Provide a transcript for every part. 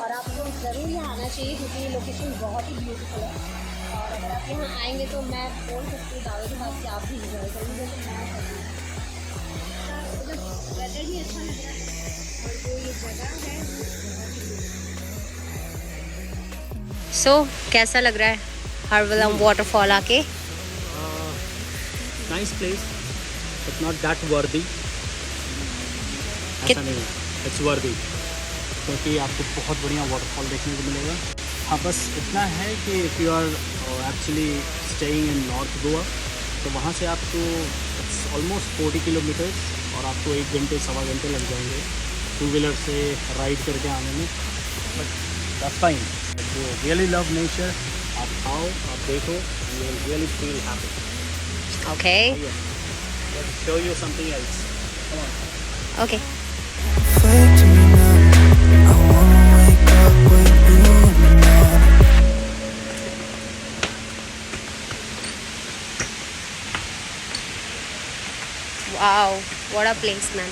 और आपको ज़रूर यहाँ आना चाहिए क्योंकि ये लोकेशन बहुत ही ब्यूटीफुल है। और अगर आप यहाँ आएंगे तो मैं बोल सकती हूँ दावे के साथ कि आप भी इंजॉय करेंगे। तो मैं मतलब वेदर भी अच्छा लग रहा है और जो ये जगह है सो कैसा लग रहा है हार्वलम वाटरफॉल आके? Nice place but not that वर्दी। ऐसा नहीं है, इट्स वर्दी क्योंकि आपको बहुत बढ़िया वाटरफॉल देखने को मिलेगा। हाँ बस इतना है कि if you are actually staying in North Goa तो वहाँ से आपको इट्स ऑलमोस्ट 40 किलोमीटर्स और आपको 1 घंटे सवा घंटे लग जाएंगे 2 व्हीलर से राइड करके आने में। But that's fine. You really love nature, आप आओ, आप देखो, you will really feel happy. Okay. Let's show you something else. Come on. Okay. Wow, what a place, man.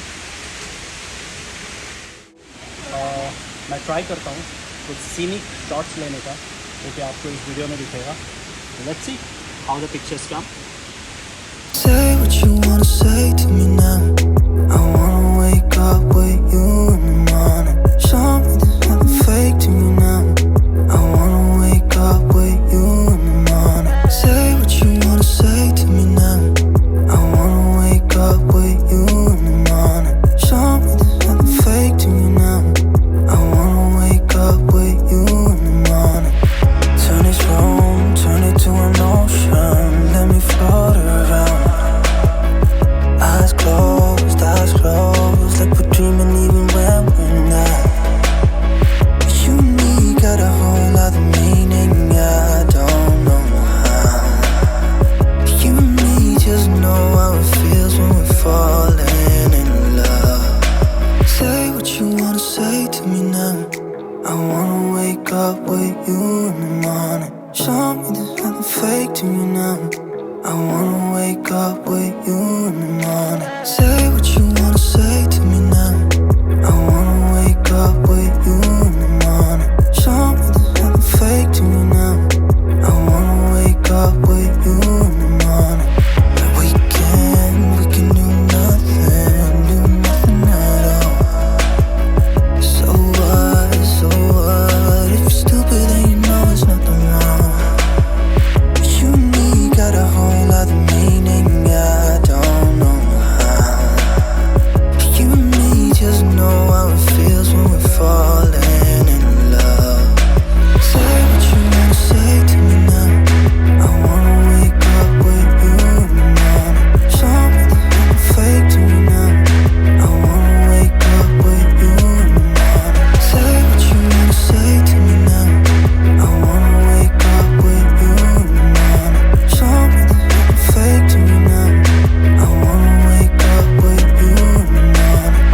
मैं ट्राई करता हूँ कुछ सीनिक शॉट्स लेने का क्योंकि आपको इस वीडियो में दिखेगा। Let's see how the pictures come. Say what you wanna say to me now. I wanna wake up with you in the morning. Show me there's nothing fake to me now. I wanna wake up with you in the morning. Say what you wanna say to me now. I wanna wake up with you in the morning. Show me there's nothing fake to me now. I wanna wake up with you in the morning. Turn this room, turn it to an ocean. Let me float around. Eyes closed, like we're dreaming even when we're not. You and me got a whole other meaning, I don't know how. You and me just know how it feels when we're falling in love. Say what you wanna say to me now. I wanna wake up with you in the morning. Show me there's nothing fake to me now. I wanna wake up with you in the morning. Say what you wanna say to me now. I wanna wake up with you in the morning. Show me there's nothing fake to me now. I wanna wake up with you in the morning. We can do nothing at all. So what, if you're stupid then you know there's nothing wrong. You and me got a whole other meaning, I don't know how. You and me just know how it feels when we're falling in love. Say what you wanna say to me now. I wanna wake up with you in the morning. Show me there's nothing fake to me now. I wanna wake up with you in the morning. Say what you wanna say to me now. I wanna wake up with you in the morning. Show me there's nothing fake to me now. I wanna wake up with you in the morning.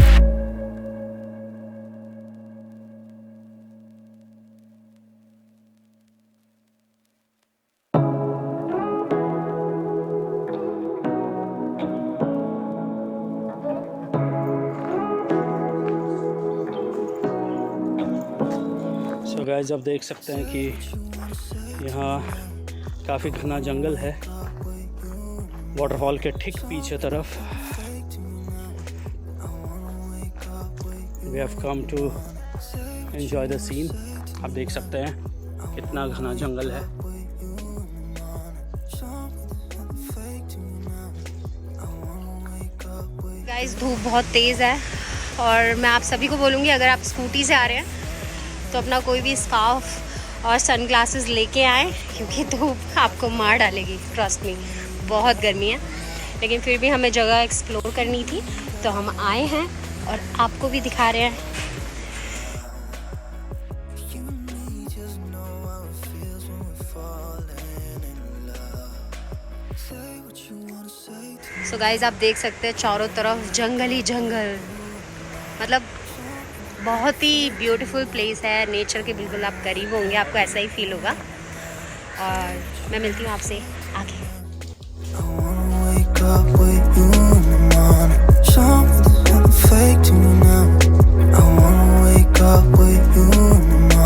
So guys आप देख सकते हैं कि यहाँ काफ़ी घना जंगल है waterfall के ठीक पीछे तरफ। We have come to enjoy the scene. आप देख सकते हैं कितना घना जंगल है। गाइस धूप बहुत तेज़ है और मैं आप सभी को बोलूँगी अगर आप स्कूटी से आ रहे हैं तो अपना कोई भी स्कार्फ और सनग्लासेस लेके आएँ क्योंकि धूप आपको मार डालेगी। ट्रस्ट मी, बहुत गर्मी है। लेकिन फिर भी हमें जगह एक्सप्लोर करनी थी तो हम आए हैं और आपको भी दिखा रहे हैं। सो गाइस आप देख सकते हैं चारों तरफ जंगल ही जंगल, मतलब बहुत ही ब्यूटीफुल प्लेस है। नेचर के बिल्कुल आप करीब होंगे, आपको ऐसा ही फील होगा। और मैं मिलती हूँ आपसे आगे। Fake to me now. I wanna wake up with you in the morning.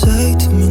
say to me